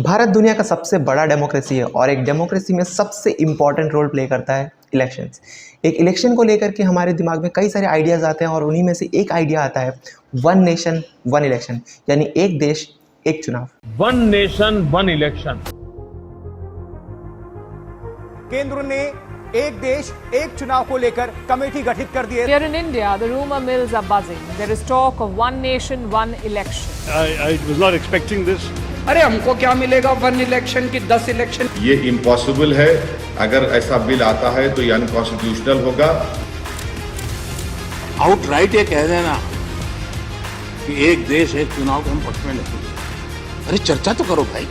भारत दुनिया का सबसे बड़ा डेमोक्रेसी है और एक डेमोक्रेसी में सबसे इम्पॉर्टेंट रोल प्ले करता है इलेक्शंस। एक इलेक्शन को लेकर के हमारे दिमाग में कई सारे आइडियाज़ आते हैं और उन्हीं में से एक आइडिया आता है वन नेशन वन इलेक्शन, यानी एक देश एक चुनाव। One nation one election. केंद्र ने एक देश एक चुनाव को लेकर कमेटी गठित कर दी है। Here in India, the rumor mills are buzzing. There is talk of one nation, one election. I was not expecting this. अरे हमको क्या मिलेगा 1 इलेक्शन की 10 इलेक्शन। ये इम्पॉसिबल है। अगर ऐसा बिल आता है तो ये अनकॉन्स्टिट्यूशनल होगा। आउटराइट ये कह देना कि एक देश एक चुनाव के हम पक्ष में नहीं। अरे चर्चा तो करो भाई।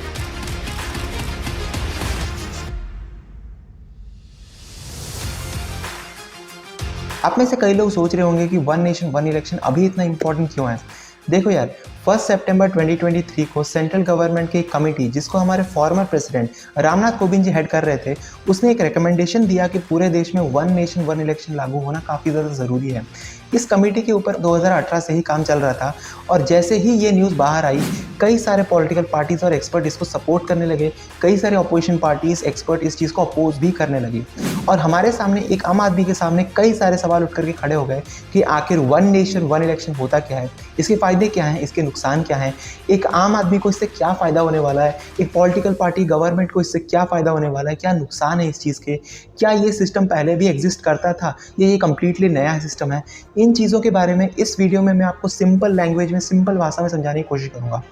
आप में से कई लोग सोच रहे होंगे कि वन नेशन वन इलेक्शन अभी इतना इंपॉर्टेंट क्यों है। देखो यार, 1 सितंबर 2023 को सेंट्रल गवर्नमेंट की एक कमेटी, जिसको हमारे former president Ramnath Kovind ji head कर रहे थे, उसने एक रिकमेंडेशन दिया कि पूरे देश में वन नेशन वन इलेक्शन लागू होना काफ़ी ज़्यादा ज़रूरी है। इस कमेटी के ऊपर 2018 से ही काम चल रहा था और जैसे ही ये न्यूज़ बाहर आई, कई सारे पॉलिटिकल पार्टीज़ और एक्सपर्ट इसको सपोर्ट करने लगे, कई सारे अपोजिशन पार्टीज़ एक्सपर्ट इस चीज़ को अपोज भी करने लगे और हमारे सामने एक आम आदमी के सामने कई सारे सवाल उठ करके खड़े हो गए कि आखिर वन नेशन वन इलेक्शन होता क्या है, इसके फ़ायदे क्या हैं, इसके नुकसान क्या हैं, एक आम आदमी को इससे क्या फ़ायदा होने वाला है, एक पॉलिटिकल पार्टी गवर्नमेंट को इससे क्या फ़ायदा होने वाला है, क्या नुकसान है इस चीज़ के, क्या ये सिस्टम पहले भी एग्जिस्ट करता था या ये कम्प्लीटली नया सिस्टम है। इन चीज़ों के बारे में इस वीडियो में मैं आपको सिंपल लैंग्वेज में, सिंपल भाषा में समझाने की कोशिश करूँगा।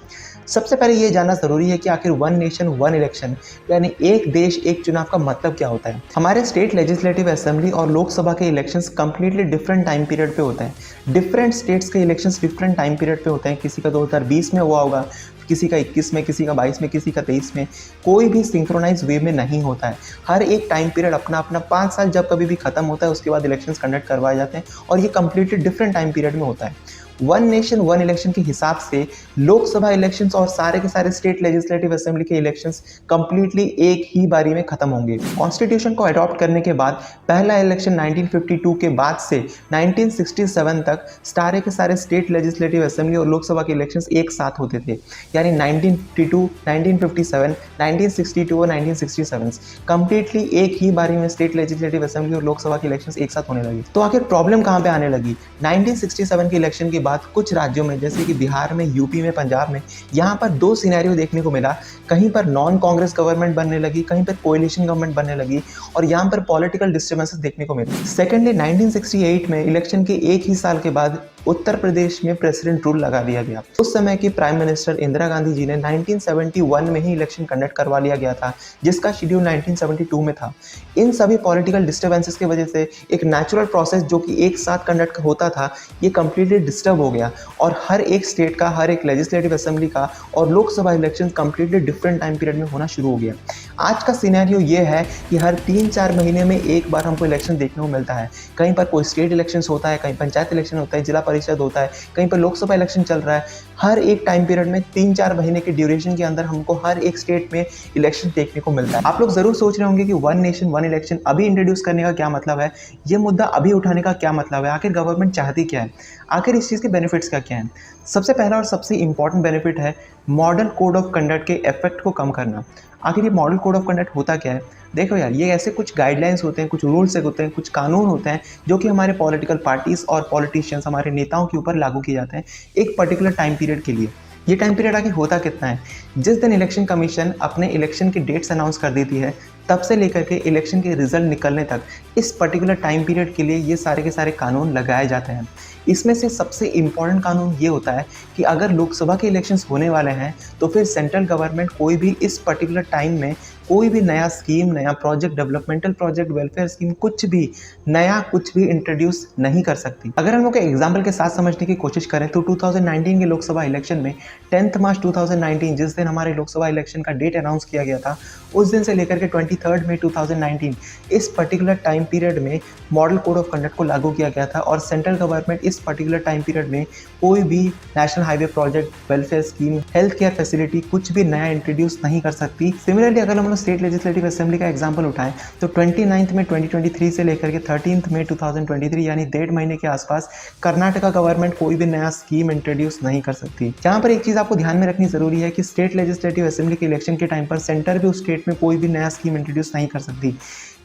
सबसे पहले ये जानना ज़रूरी है कि आखिर वन नेशन वन इलेक्शन यानी एक देश एक चुनाव का मतलब क्या होता है। हमारे स्टेट लेजिस्लेटिव असेंबली और लोकसभा के elections completely different time period पे होते हैं। डिफरेंट स्टेट्स के इलेक्शंस डिफरेंट टाइम पीरियड पे होते हैं। किसी का 2020 में हुआ होगा, किसी का 21 में, किसी का 22 में, किसी का 23 में। कोई भी सिंक्रोनाइज वे में नहीं होता है। हर एक टाइम पीरियड अपना अपना 5 साल जब कभी भी खत्म होता है उसके बाद इलेक्शंस कंडक्ट करवाए जाते हैं और ये कंप्लीटली डिफरेंट टाइम पीरियड में होता है। वन नेशन वन इलेक्शन के हिसाब से लोकसभा इलेक्शंस और सारे के सारे स्टेट लेजिस्लेटिव असेंबली के इलेक्शंस कंप्लीटली एक ही बारी में खत्म होंगे। कॉन्स्टिट्यूशन को अडॉप्ट करने के बाद पहला इलेक्शन 1952 के बाद से 1967 तक सारे के सारे स्टेट लेजिस्लेटिव असेंबली और लोकसभा के इलेक्शंस एक साथ होते थे, यानी 1952, 1957, 1962 और 1967 कंप्लीटली एक ही बारी में स्टेट लेजिस्लेटिव असेंबली और लोकसभा के इलेक्शंस एक साथ होने लगे। तो आखिर प्रॉब्लम कहाँ पे आने लगी? 1967 के इलेक्शन के कुछ राज्यों में जैसे कि बिहार में, यूपी में, पंजाब में, यहाँ पर 2 सिनेरियो देखने को मिला। कहीं पर नॉन कांग्रेस गवर्नमेंट बनने लगी, कहीं पर कोएलिशन गवर्नमेंट बनने लगी और यहाँ पर पॉलिटिकल डिस्टर्बेंसेस देखने को मिले। सेकेंडली 1968 में इलेक्शन के एक ही साल के बाद उत्तर प्रदेश में प्रेसिडेंट रूल लगा दिया गया। उस समय की प्राइम मिनिस्टर इंदिरा गांधी जी ने 1971 में ही इलेक्शन कंडक्ट करवा लिया गया था, जिसका शेड्यूल 1972 में था। इन सभी पॉलिटिकल डिस्टर्बेंसेस की वजह से एक नेचुरल प्रोसेस जो कि एक साथ कंडक्ट होता था, ये कंप्लीटली डिस्टर्ब हो गया और हर एक स्टेट का, हर एक लेजिस्लेटिव असेंबली का और Lok Sabha election completely different time period में होना शुरू हो गया। आज का सिनेरियो ये है कि हर 3-4 महीने में एक बार हमको इलेक्शन देखने को मिलता है। कहीं पर कोई स्टेट इलेक्शन होता है, कहीं पंचायत इलेक्शन होता है, जिला परिषद होता है, कहीं पर लोकसभा इलेक्शन चल रहा है। हर एक टाइम पीरियड में 3-4 महीने के ड्यूरेशन के अंदर हमको हर एक स्टेट में इलेक्शन देखने को मिलता है। आप लोग जरूर सोच रहे होंगे कि वन नेशन वन इलेक्शन अभी इंट्रोड्यूस करने का क्या मतलब है, ये मुद्दा अभी उठाने का क्या मतलब है, आखिर गवर्नमेंट चाहती क्या है, आखिर इस चीज़ के बेनिफिट्स क्या हैं। सबसे पहला और सबसे इंपॉर्टेंट बेनिफिट है मॉडल कोड ऑफ कंडक्ट के इफेक्ट को कम करना। आखिर ये मॉडल कोड ऑफ कंडक्ट होता क्या है? देखो यार, ये ऐसे कुछ गाइडलाइंस होते हैं, कुछ रूल्स होते हैं, कुछ कानून होते हैं जो कि हमारे पॉलिटिकल पार्टीज और पॉलिटिशियंस, हमारे नेताओं के ऊपर लागू किए जाते हैं एक पर्टिकुलर टाइम पीरियड के लिए। ये टाइम पीरियड आगे होता कितना है? जिस दिन इलेक्शन कमीशन अपने इलेक्शन की डेट्स अनाउंस कर देती है, तब से लेकर के इलेक्शन के रिजल्ट निकलने तक इस पर्टिकुलर टाइम पीरियड के लिए ये सारे के सारे कानून लगाए जाते हैं। इसमें से सबसे इम्पॉर्टेंट कानून ये होता है कि अगर लोकसभा के इलेक्शंस होने वाले हैं तो फिर सेंट्रल गवर्नमेंट कोई भी इस पर्टिकुलर टाइम में कोई भी नया स्कीम, नया project, developmental project, welfare scheme, कुछ भी नया कुछ भी इंट्रोड्यूस नहीं कर सकती। अगर हम लोग एग्जाम्पल के साथ समझने की कोशिश करें तो 2019 के लोकसभा इलेक्शन में 10 मार्च 2019 जिस दिन हमारे लोकसभा इलेक्शन का डेट अनाउंस किया गया था, उस दिन से लेकर के 23 मई 2019 इस पर्टिकुलर टाइम पीरियड में मॉडल कोड ऑफ कंडक्ट को लागू किया गया था और सेंट्रल गवर्नमेंट इस पर्टिकुलर टाइम पीरियड में कोई भी national highway project, welfare scheme, health care facility कुछ भी नया इंट्रोड्यूस नहीं कर सकती। सिमिलरली अगर हम लोग स्टेट लेजिस्लेटिव असेंबली का एग्जांपल उठाएं तो 29 मई 2023 से लेकर के 13 मई 2023 यानी 1.5 महीने के आसपास कर्नाटका गवर्नमेंट कोई भी नया स्कीम इंट्रोड्यूस नहीं कर सकती। यहाँ पर एक चीज़ आपको ध्यान में रखनी जरूरी है कि स्टेट लेजिस्लेटिव असेंबली के इलेक्शन के टाइम पर सेंटर भी उस स्टेट में कोई भी नया स्कीम इंट्रोड्यूस नहीं कर सकती।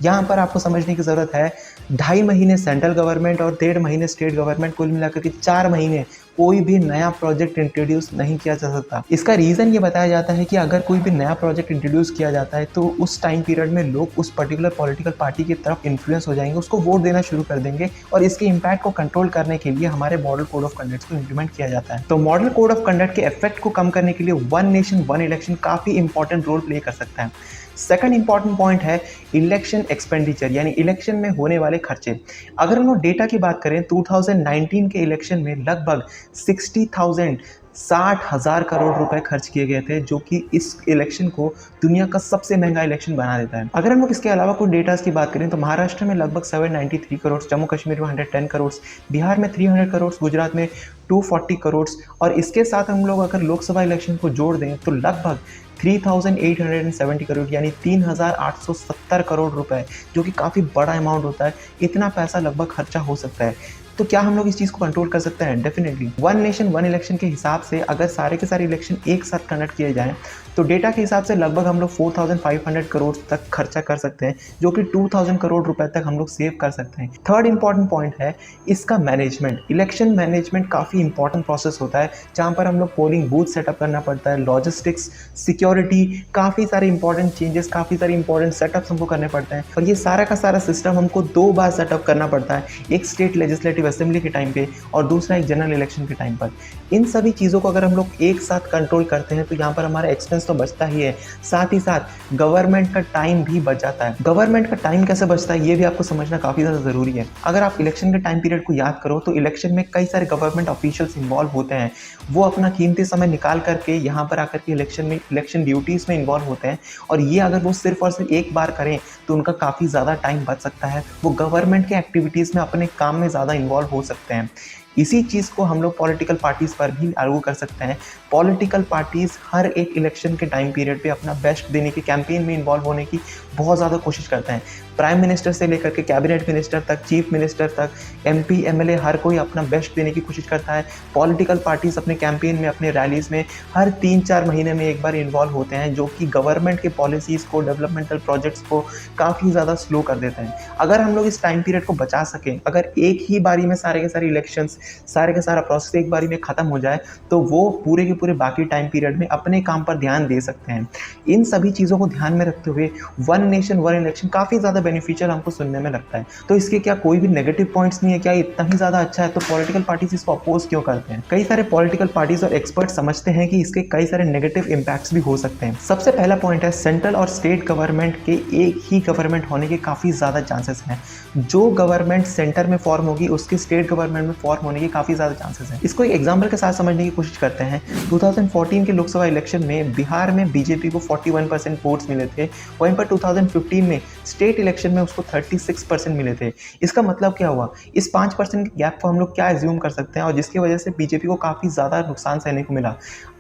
यहाँ पर आपको समझने की ज़रूरत है 2.5 महीने सेंट्रल गवर्नमेंट और 1.5 महीने स्टेट गवर्नमेंट, कुल मिलाकर के 4 महीने कोई भी नया प्रोजेक्ट इंट्रोड्यूस नहीं किया जा सकता। इसका रीज़न ये बताया जाता है कि अगर कोई भी नया प्रोजेक्ट इंट्रोड्यूस किया जाता है तो उस टाइम पीरियड में लोग उस पर्टिकुलर पॉलिटिकल पार्टी की तरफ इन्फ्लुएंस हो जाएंगे, उसको वोट देना शुरू कर देंगे और इसके इम्पैक्ट को कंट्रोल करने के लिए हमारे मॉडल कोड ऑफ कंडक्ट को इंप्लीमेंट किया जाता है। तो मॉडल कोड ऑफ कंडक्ट के इफेक्ट को कम करने के लिए वन नेशन वन इलेक्शन काफ़ी इंपॉर्टेंट रोल प्ले कर सकता है। सेकंड इंपॉर्टेंट पॉइंट है इलेक्शन एक्सपेंडिचर, यानी इलेक्शन में होने वाले खर्चे। अगर हम लोग डेटा की बात करें 2019 के इलेक्शन में लगभग 60,000 करोड़ रुपए खर्च किए गए थे, जो कि इस इलेक्शन को दुनिया का सबसे महंगा इलेक्शन बना देता है। अगर हम लोग इसके अलावा कुछ डेटास की बात करें तो महाराष्ट्र में लगभग 793 करोड़, जम्मू कश्मीर में 110 करोड़, बिहार में 300 करोड़, गुजरात में 240 करोड़ और इसके साथ हम लोग अगर लोकसभा इलेक्शन को जोड़ दें तो लगभग 3,870 करोड़ यानी 3,870 करोड़ रुपए, जो कि काफ़ी बड़ा अमाउंट होता है। इतना पैसा लगभग खर्चा हो सकता है। तो क्या हम लोग इस चीज़ को कंट्रोल कर सकते हैं? Definitely. One nation one election के हिसाब से अगर सारे के सारे इलेक्शन एक साथ कंडक्ट किए जाएं तो डेटा के हिसाब से लगभग हम लोग 4,500 करोड़ तक खर्चा कर सकते हैं, जो कि 2,000 करोड़ रुपए तक हम लोग सेव कर सकते हैं। थर्ड इंपॉर्टेंट पॉइंट है इसका मैनेजमेंट। इलेक्शन मैनेजमेंट काफ़ी इंपॉर्टेंट प्रोसेस होता है, जहाँ पर हम लोग पोलिंग बूथ सेटअप करना पड़ता है, लॉजिस्टिक्स, सिक्योरिटी, काफ़ी सारे इंपॉर्टेंट चेंजेस, काफ़ी सारे इंपॉर्टेंट सेटअप्स हमको करने पड़ते हैं और ये सारा का सारा सिस्टम हमको 2 बार सेटअप करना पड़ता है, एक स्टेट लेजिस्लेटिव असेंबली के टाइम पे और दूसरा एक जनरल इलेक्शन के टाइम पर। इन सभी चीज़ों को अगर हम लोग एक साथ कंट्रोल करते हैं तो यहाँ पर हमारा एक्सपेंस तो बचता ही है, साथ ही साथ गवर्नमेंट का टाइम भी बच जाता है। गवर्नमेंट का टाइम कैसे बचता है ये भी आपको समझना काफ़ी ज़्यादा ज़रूरी है। अगर आप इलेक्शन के टाइम पीरियड को याद करो तो इलेक्शन में कई सारे गवर्नमेंट ऑफिशियल्स इन्वॉल्व होते हैं, वो अपना कीमती समय निकाल करके यहाँ पर आकर के इलेक्शन ड्यूटीज़ में इन्वॉल्व होते हैं और ये अगर वो सिर्फ और सिर्फ एक बार करें तो उनका काफ़ी ज़्यादा टाइम बच सकता है, वो गवर्नमेंट के एक्टिविटीज़ में अपने काम में ज़्यादा इन्वॉल्व हो सकते हैं। इसी चीज़ को हम लोग पॉलिटिकल पार्टीज़ पर भी लागू कर सकते हैं। पॉलिटिकल पार्टीज़ हर एक इलेक्शन के टाइम पीरियड पे अपना बेस्ट देने की, कैंपेन में इन्वॉल्व होने की बहुत ज़्यादा कोशिश करते हैं। प्राइम मिनिस्टर से लेकर के कैबिनेट मिनिस्टर तक, चीफ मिनिस्टर तक, MP, MLA हर कोई अपना बेस्ट देने की कोशिश करता है। पॉलिटिकल पार्टीज़ अपने कैंपेन में, अपने रैलीज़ में हर 3-4 महीने में एक बार इन्वॉल्व होते हैं, जो कि गवर्नमेंट के पॉलिसीज़ को, डेवलपमेंटल प्रोजेक्ट्स को काफ़ी ज़्यादा स्लो कर देते हैं। अगर हम लोग इस टाइम पीरियड को बचा सकें, अगर एक ही बारी में सारे के सारे इलेक्शंस, सारे का सारा प्रोसेस एक बारी में ख़त्म हो जाए तो वो पूरे के पूरे बाकी टाइम पीरियड में अपने काम पर ध्यान दे सकते हैं। इन सभी चीज़ों को ध्यान में रखते हुए वन नेशन वन इलेक्शन काफ़ी ज़्यादा बेनिफिशियल हमको सुनने में लगता है। तो इसके क्या कोई भी नेगेटिव पॉइंट्स नहीं है? क्या इतना ही ज़्यादा अच्छा है? तो पॉलिटिकल पार्टीज इसको अपोज क्यों करते हैं? कई सारे पॉलिटिकल पार्टीज और एक्सपर्ट समझते हैं कि इसके कई सारे नेगेटिव इम्पैक्ट्स भी हो सकते हैं। सबसे पहला पॉइंट है सेंट्रल और स्टेट गवर्नमेंट के एक ही गवर्नमेंट होने के काफ़ी ज़्यादा चांसेस हैं। जो गवर्नमेंट सेंटर में फॉर्म होगी उसके स्टेट गवर्नमेंट में फॉर्म होने के काफ़ी ज़्यादा चांसेस हैं। इसको एक एग्जाम्पल के साथ समझने की कोशिश करते हैं। 2014 के लोकसभा इलेक्शन में बिहार में बीजेपी को 41% वोट्स मिले थे, वहीं पर 2015 में स्टेट इलेक्शन में उसको 36% मिले थे। इसका मतलब क्या हुआ? इस 5% के गैप को हम लोग क्या एज्यूम कर सकते हैं और जिसकी वजह से बीजेपी को काफ़ी ज़्यादा नुकसान सहने को मिला।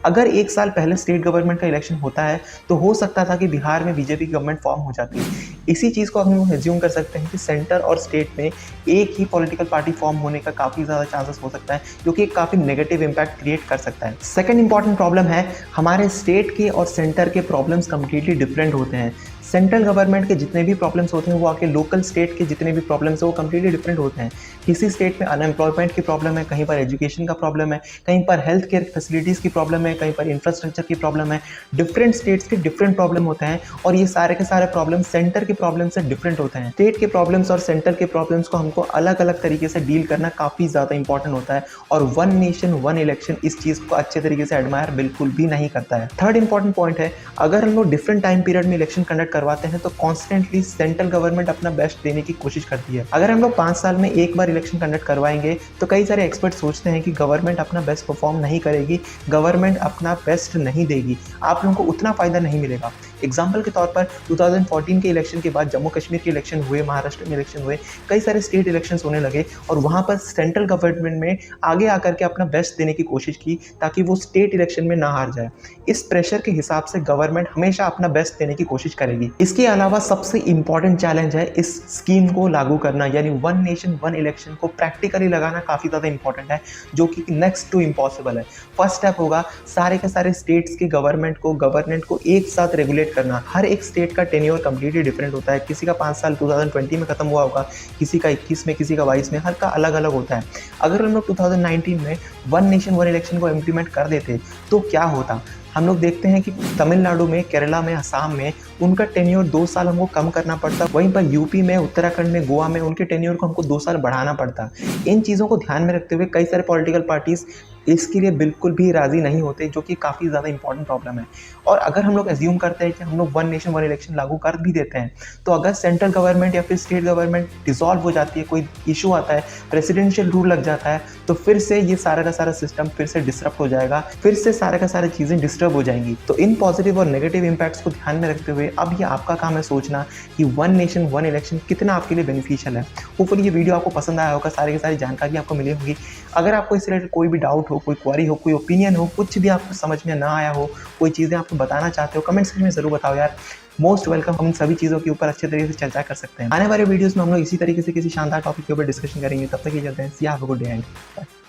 अगर एक साल पहले स्टेट गवर्नमेंट का इलेक्शन होता है तो हो सकता था कि बिहार में बीजेपी गवर्नमेंट फॉर्म हो जाती है। इसी चीज़ को हम एज्यूम कर सकते हैं कि सेंटर और स्टेट में एक ही पॉलिटिकल पार्टी फॉर्म होने का काफ़ी ज़्यादा चांसेस हो सकता है, जो कि एक काफ़ी नेगेटिव इम्पैक्ट क्रिएट कर सकता है। सेकंड इंपॉर्टेंट प्रॉब्लम है हमारे स्टेट के और सेंटर के प्रॉब्लम्स कंप्लीटली डिफरेंट होते हैं। सेंट्रल गवर्नमेंट के जितने भी प्रॉब्लम्स होते हैं वो आके लोकल स्टेट के जितने भी प्रॉब्लम्स हैं वो कम्प्लीटली डिफरेंट होते हैं। किसी स्टेट में अनएम्प्लॉयमेंट की प्रॉब्लम है, कहीं पर एजुकेशन का प्रॉब्लम है, कहीं पर हेल्थ केयर फैसिलिटीज़ की प्रॉब्लम है, कहीं पर इंफ्रास्ट्रक्चर की प्रॉब्लम है। डिफरेंट स्टेट्स के डिफरेंट प्रॉब्लम होते हैं और ये सारे के सारे प्रॉब्लम सेंटर के प्रॉब्लम से डिफरेंट होते हैं। स्टेट के प्रॉब्लम्स और सेंटर के प्रॉब्लम्स को हमको अलग अलग तरीके से डील करना काफ़ी ज़्यादा इंपॉर्टेंट होता है और वन नेशन वन इलेक्शन इस चीज़ को अच्छे तरीके से एडमायर बिल्कुल भी नहीं करता है। थर्ड इंपॉर्टेंट पॉइंट है अगर हम लोग डिफरेंट टाइम पीरियड में इलेक्शन कंडक्ट करवाते हैं तो कॉन्स्टेंटली सेंट्रल गवर्नमेंट अपना बेस्ट देने की कोशिश करती है। अगर हम लोग 5 साल में एक बार इलेक्शन कंडक्ट करवाएंगे तो कई सारे एक्सपर्ट सोचते हैं कि गवर्नमेंट अपना बेस्ट परफॉर्म नहीं करेगी, गवर्नमेंट अपना बेस्ट नहीं देगी, आप लोगों को उतना फ़ायदा नहीं मिलेगा। एग्जाम्पल के तौर पर 2014 के इलेक्शन के बाद जम्मू कश्मीर के इलेक्शन हुए, महाराष्ट्र में इलेक्शन हुए, कई सारे स्टेट इलेक्शंस होने लगे और वहाँ पर सेंट्रल गवर्नमेंट में आगे आकर के अपना बेस्ट देने की कोशिश की ताकि वो स्टेट इलेक्शन में ना हार जाए। इस प्रेशर के हिसाब से गवर्नमेंट हमेशा अपना बेस्ट देने की कोशिश करेगी। जाएगी। इसके अलावा सबसे इंपॉर्टेंट चैलेंज है इस स्कीम को लागू करना, यानी वन नेशन वन इलेक्शन को प्रैक्टिकली लगाना काफ़ी ज़्यादा इंपॉर्टेंट है, जो कि नेक्स्ट टू इम्पॉसिबल है। फर्स्ट स्टेप होगा सारे के सारे स्टेट्स के गवर्नमेंट को एक साथ रेगुलेट करना। हर एक स्टेट का टेन्योर कंप्लीटली डिफरेंट होता है, किसी का 5 साल 2020 में खत्म हुआ होगा, किसी का 21 में, किसी का 22 में, हर का अलग अलग होता है। अगर हम लोग 2019 में वन नेशन वन इलेक्शन को इम्प्लीमेंट कर देते तो क्या होता? हम लोग देखते हैं कि तमिलनाडु में, केरला में, असम में उनका टेन्योर 2 साल हमको कम करना पड़ता, वहीं पर यूपी में, उत्तराखंड में, गोवा में उनके टेन्योर को हमको 2 साल बढ़ाना पड़ता। इन चीज़ों को ध्यान में रखते हुए कई सारे पॉलिटिकल पार्टीज़ इसके लिए बिल्कुल भी राज़ी नहीं होते, जो कि काफ़ी ज़्यादा इंपॉर्टेंट प्रॉब्लम है। और अगर हम लोग एज्यूम करते हैं कि हम लोग वन नेशन वन इलेक्शन लागू कर भी देते हैं, तो अगर सेंट्रल गवर्नमेंट या फिर स्टेट गवर्नमेंट डिसॉल्व हो जाती है, कोई इशू आता है, प्रेसिडेंशियल रूल लग जाता है, तो फिर से ये सारा का सारा सिस्टम फिर से डिस्टर्ब हो जाएगा, फिर से सारा का सारी चीज़ें डिस्टर्ब हो जाएंगी। तो इन पॉजिटिव और नेगेटिव इम्पैक्ट्स को ध्यान में रखते हुए अब ये आपका काम है सोचना कि वन नेशन वन इलेक्शन कितना आपके लिए बेनिफिशियल है। होपफुली ये वीडियो आपको पसंद आया होगा, सारी की सारी जानकारी आपको मिली होगी। अगर आपको इस रिलेटेड कोई भी डाउट हो, कोई क्वेरी हो, कोई ओपिनियन हो, कुछ भी आपको समझ में ना आया हो, कोई चीज़ें आपको बताना चाहते हो, कमेंट सेक्शन में ज़रूर बताओ यार। Most welcome. हम सभी चीज़ों के ऊपर अच्छे तरीके से चर्चा कर सकते हैं। आने वाले वीडियोस में हम लोग इसी तरीके से किसी शानदार टॉपिक के ऊपर डिस्कशन करेंगे। तब तक ये चलते हैं। See have a good day and bye.